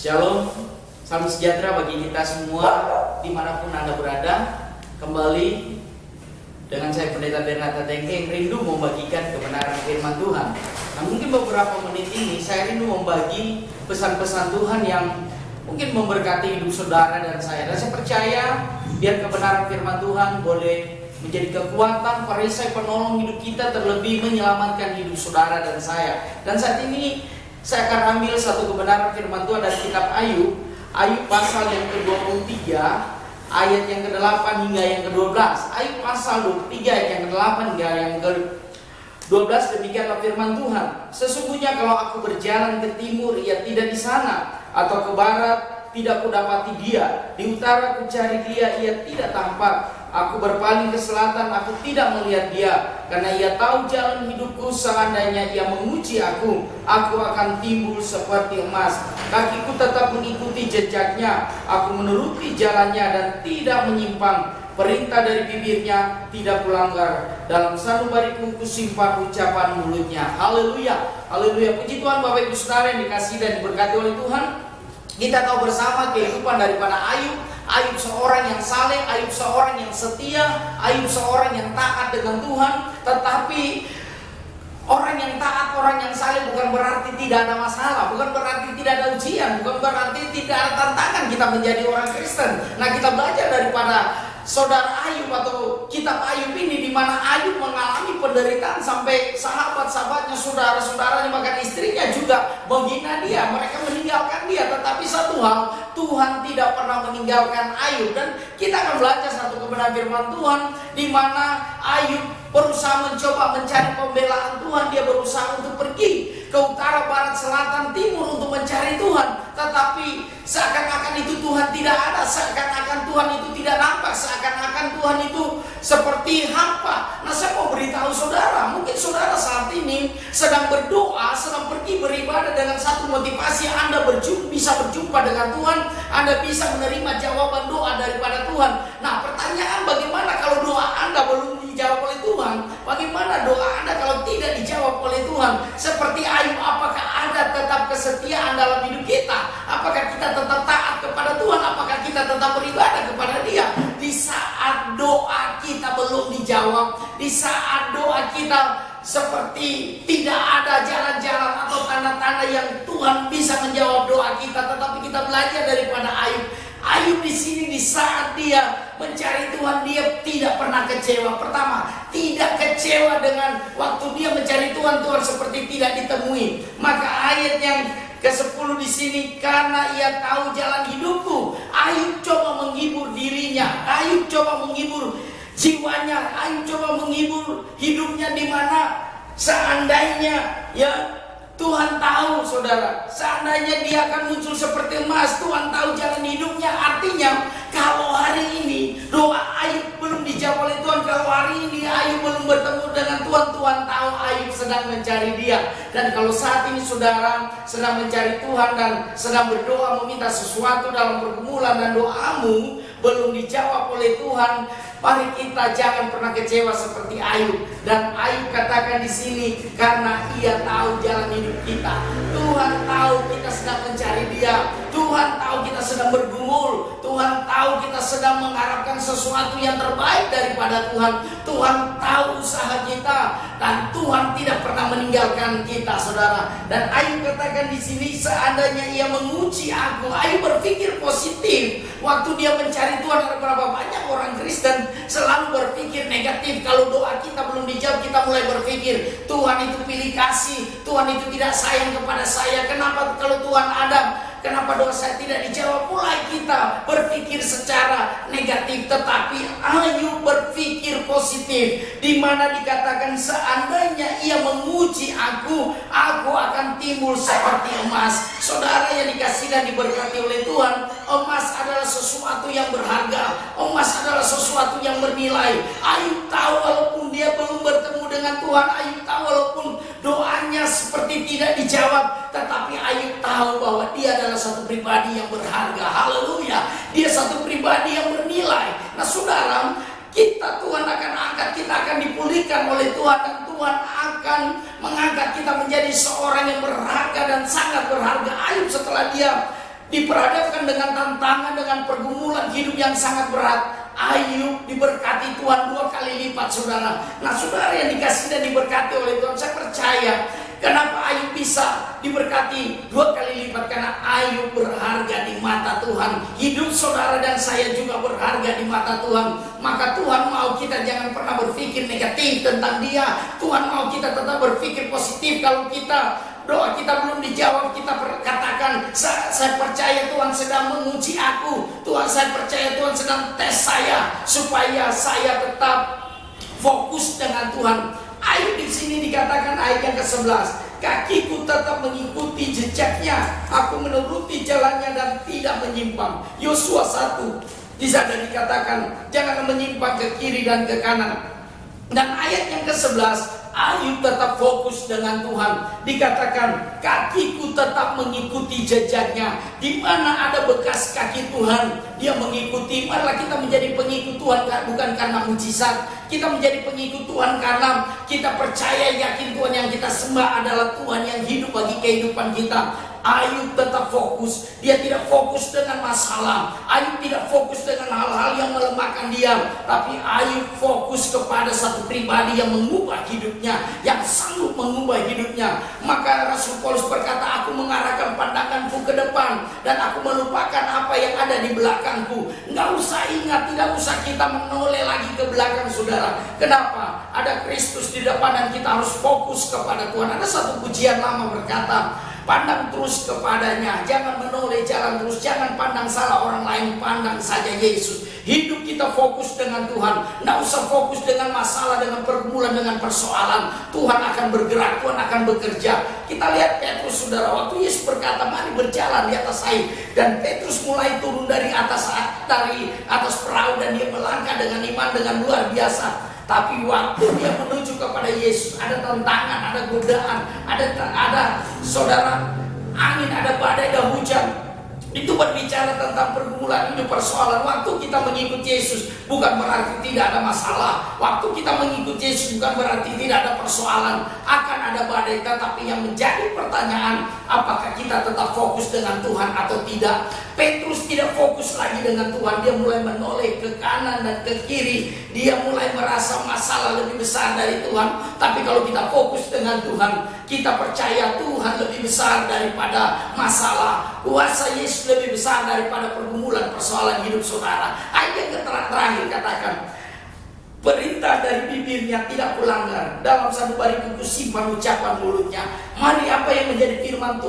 Shalom, salam sejahtera bagi kita semua dimanapun Anda berada. Kembali dengan saya Pendeta Bernata Tengke yang rindu membagikan kebenaran firman Tuhan. Nah, mungkin beberapa menit ini saya rindu membagi pesan-pesan Tuhan yang mungkin memberkati hidup saudara dan saya. Dan saya percaya biar kebenaran firman Tuhan boleh menjadi kekuatan, perisai penolong hidup kita, terlebih menyelamatkan hidup saudara dan saya. Dan saat ini saya akan ambil satu kebenaran firman Tuhan dari kitab Ayub. Ayub pasal yang ke-23 ayat yang ke-8 hingga yang ke-12. Ayub pasal 23 ayat yang ke-8 hingga yang ke-12. Demikianlah firman Tuhan. Sesungguhnya kalau aku berjalan ke timur, ia tidak di sana, atau ke barat, tidak kudapati dia. Di utara ku cari dia, ia tidak tampak. Aku berpaling ke selatan, aku tidak melihat dia. Karena ia tahu jalan hidupku, seandainya ia menguji aku akan timbul seperti emas. Kakiku tetap mengikuti jejaknya, aku menuruti jalannya dan tidak menyimpang. Perintah dari bibirnya tidak kulanggar, dalam sanubariku kusimpan ucapan mulutnya. Haleluya, haleluya. Puji Tuhan Bapak Ibu Saudara yang dikasihi dan diberkati oleh Tuhan. Kita tahu bersama kehidupan daripada Ayub. Ayub seorang yang saleh, Ayub seorang yang setia, Ayub seorang yang taat dengan Tuhan. Tetapi orang yang taat, orang yang saleh bukan berarti tidak ada masalah, bukan berarti tidak ada ujian, bukan berarti tidak ada tantangan kita menjadi orang Kristen. Nah, kita belajar daripada saudara Ayub atau kitab Ayub ini, di mana Ayub mengalami penderitaan sampai sahabat-sahabatnya, saudara-saudaranya, bahkan istrinya juga menghina dia, mereka meninggalkan dia. Tetapi satu hal, Tuhan tidak pernah meninggalkan Ayub. Dan kita akan belajar satu kebenaran firman Tuhan, di mana Ayub berusaha mencoba mencari pembelaan Tuhan. Dia berusaha untuk pergi ke utara, barat, selatan, timur untuk mencari Tuhan. Tetapi seakan-akan itu Tuhan tidak ada, seakan-akan Tuhan itu tidak nampak, seakan-akan Tuhan itu seperti hampa. Nah, saya mau beritahu saudara, mungkin saudara saat ini sedang berdoa, sedang pergi beribadah dengan satu motivasi, Anda bisa berjumpa dengan Tuhan, Anda bisa menerima jawaban doa daripada Tuhan. Nah, pertanyaan, bagaimana kalau doa Anda belum dijawab oleh Tuhan? Bagaimana doa Anda kalau tidak dijawab oleh Tuhan? Seperti Ayub, apakah ada tetap kesetiaan dalam hidup kita? Apakah kita tetap taat kepada Tuhan? Apakah kita tetap beribadah kepada Dia? Di saat doa kita belum dijawab, di saat doa kita seperti tidak ada jalan-jalan atau tanda-tanda yang Tuhan bisa menjawab doa kita. Tetapi kita belajar daripada Ayub. Ayub di sini, di saat dia mencari Tuhan, dia tidak pernah kecewa. Pertama, tidak kecewa dengan waktu dia mencari Tuhan, Tuhan seperti tidak ditemui. Maka ayat yang ke-10 di sini, karena ia tahu jalan hidupku. Ayub coba menghibur dirinya, Ayub coba menghibur jiwanya, Ayub coba menghibur hidupnya, di mana seandainya Tuhan tahu, saudara, seandainya dia akan muncul seperti emas, Tuhan tahu jalan hidupnya. Artinya, kalau hari ini doa Ayub belum dijawab oleh Tuhan, kalau hari ini Ayub belum bertemu dengan Tuhan, Tuhan tahu Ayub sedang mencari dia. Dan kalau saat ini saudara sedang mencari Tuhan dan sedang berdoa meminta sesuatu dalam pergumulan dan doamu belum dijawab oleh Tuhan, mari kita jangan pernah kecewa seperti Ayub. Dan Ayub katakan di sini, karena ia tahu jalan hidup kita. Tuhan tahu kita sedang mencari Dia. Tuhan tahu kita sedang bergumul. Tuhan tahu kita sedang mengharapkan sesuatu yang terbaik daripada Tuhan. Tuhan tahu usaha kita dan Tuhan tidak pernah meninggalkan kita, saudara. Dan Ayub katakan di sini, seandainya ia menguji aku. Ayub berpikir positif. Waktu dia mencari Tuhan, ada berapa banyak orang Kristen selalu berpikir negatif. Kalau doa kita belum dijawab, kita mulai berpikir Tuhan itu pilih kasih, Tuhan itu tidak sayang kepada saya. Kenapa kalau Tuhan ada, kenapa doa saya tidak dijawab? Mulai kita berpikir secara negatif. Tetapi Ayub berpikir positif, di mana dikatakan seandainya ia menguji aku akan timbul seperti emas. Saudara yang dikasihi dan diberkati oleh Tuhan, emas adalah sesuatu yang berharga, emas adalah sesuatu yang bernilai. Ayub tahu walaupun dia belum bertemu dengan Tuhan, Ayub tahu walaupun doanya seperti tidak dijawab, tetapi Ayub tahu bahwa dia adalah satu pribadi yang berharga. Haleluya, dia satu pribadi yang bernilai. Nah saudara, kita Tuhan akan angkat, kita akan dipulihkan oleh Tuhan, dan Tuhan akan mengangkat kita menjadi seorang yang berharga dan sangat berharga. Ayub setelah dia diperhadapkan dengan tantangan, dengan pergumulan hidup yang sangat berat. Ayub diberkati Tuhan 2 kali lipat, saudara. Nah, saudara yang dikasih dan diberkati oleh Tuhan, saya percaya kenapa Ayub bisa diberkati 2 kali lipat, karena Ayub berharga di mata Tuhan. Hidup saudara dan saya juga berharga di mata Tuhan. Maka Tuhan mau kita jangan pernah berpikir negatif tentang dia. Tuhan mau kita tetap berpikir positif. Kalau doa kita belum dijawab, kita katakan, saya percaya Tuhan sedang menguji aku. Tuhan, saya percaya Tuhan sedang tes saya supaya saya tetap fokus dengan Tuhan. Ayub di sini dikatakan ayat yang ke-11, kakiku tetap mengikuti jejaknya, aku menuruti jalannya dan tidak menyimpang. Yosua 1 di sana dikatakan jangan menyimpang ke kiri dan ke kanan. Dan ayat yang ke-11, Ayub tetap fokus dengan Tuhan. Dikatakan kakiku tetap mengikuti jejaknya. Di mana ada bekas kaki Tuhan, dia mengikuti. Marilah kita menjadi pengikut Tuhan bukan karena mujizat. Kita menjadi pengikut Tuhan karena kita percaya, yakin Tuhan yang kita sembah adalah Tuhan yang hidup bagi kehidupan kita. Ayub tetap fokus. Dia tidak fokus dengan masalah. Ayub tidak fokus dengan hal-hal yang melemahkan dia. Tapi Ayub fokus kepada satu pribadi yang mengubah hidupnya, yang sanggup mengubah hidupnya. Maka Rasul Paulus berkata, aku mengarahkan pandanganku ke depan dan aku melupakan apa yang ada di belakangku. Nggak usah ingat, tidak usah kita menoleh lagi ke belakang, saudara. Kenapa? Ada Kristus di depan dan kita harus fokus kepada Tuhan. Ada satu pujian lama berkata, pandang terus kepadanya, jangan menoleh jalan terus, jangan pandang salah orang lain, pandang saja Yesus. Hidup kita fokus dengan Tuhan, nggak usah fokus dengan masalah, dengan pergumulan, dengan persoalan. Tuhan akan bergerak, Tuhan akan bekerja. Kita lihat Petrus, saudara, waktu Yesus berkata, mari berjalan di atas air, dan Petrus mulai turun dari atas perahu dan dia melangkah dengan iman, dengan luar biasa. Tapi waktu dia menuju kepada Yesus, ada tantangan, ada godaan, ada saudara, angin, ada badai, ada hujan. Itu berbicara tentang pergumulan hidup, persoalan. Waktu kita mengikut Yesus bukan berarti tidak ada masalah. Waktu kita mengikut Yesus bukan berarti tidak ada persoalan. Akan ada badai, tetapi yang menjadi pertanyaan, apakah kita tetap fokus dengan Tuhan atau tidak? Petrus tidak fokus lagi dengan Tuhan. Dia mulai menoleh ke kanan dan ke kiri. Dia mulai merasa masalah lebih besar dari Tuhan. Tapi kalau kita fokus dengan Tuhan, kita percaya Tuhan lebih besar daripada masalah. Kuasa Yesus lebih besar daripada pergumulan, persoalan hidup saudara. Ayat yang terakhir katakan, perintah dari bibirnya tidak kulanggar, dalam sanubari buku simpan ucapan mulutnya. Mari, apa yang menjadi firman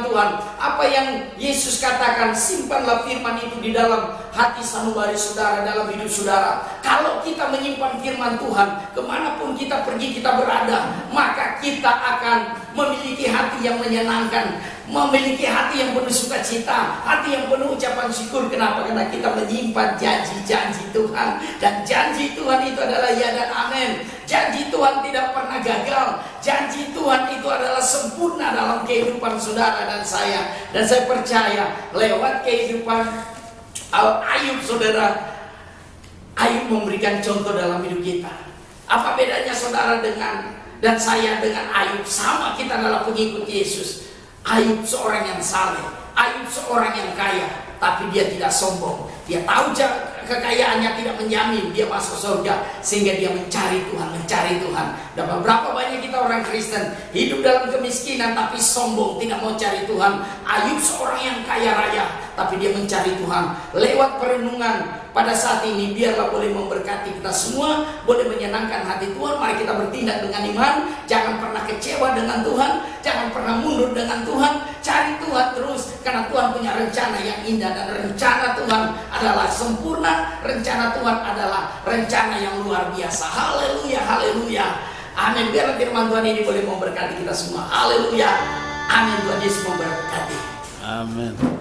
Tuhan, apa yang Yesus katakan, simpanlah firman itu di dalam hati sanubari saudara, dalam hidup saudara. Kalau kita menyimpan firman Tuhan, kemanapun kita pergi, kita berada, maka kita akan memiliki hati yang menyenangkan, memiliki hati yang penuh sukacita, hati yang penuh ucapan syukur. Kenapa? Karena kita menyimpan janji-janji Tuhan. Dan janji Tuhan itu adalah ya dan amin. Janji Tuhan tidak pernah gagal. Janji Tuhan itu adalah sempurna dalam kehidupan saudara dan saya. Dan saya percaya lewat kehidupan Ayub, saudara, Ayub memberikan contoh dalam hidup kita. Apa bedanya saudara dan saya dengan Ayub? Sama, kita adalah pengikut Yesus. Ayub seorang yang saleh, Ayub seorang yang kaya, tapi dia tidak sombong. Dia tahu kekayaannya tidak menjamin dia masuk surga, sehingga dia mencari Tuhan. Dan beberapa banyak kita orang Kristen hidup dalam kemiskinan tapi sombong, tidak mau cari Tuhan. Ayub seorang yang kaya raya, tapi dia mencari Tuhan. Lewat perenungan pada saat ini, biarlah boleh memberkati kita semua, boleh menyenangkan hati Tuhan. Mari kita bertindak dengan iman. Jangan pernah kecewa dengan Tuhan, jangan pernah mundur dengan Tuhan. Cari Tuhan terus, karena Tuhan punya rencana yang indah. Dan rencana Tuhan adalah sempurna, rencana Tuhan adalah rencana yang luar biasa. Haleluya, haleluya, amin. Biarlah firman Tuhan ini boleh memberkati kita semua. Haleluya, amin. Tuhan Yesus memberkati. Amin.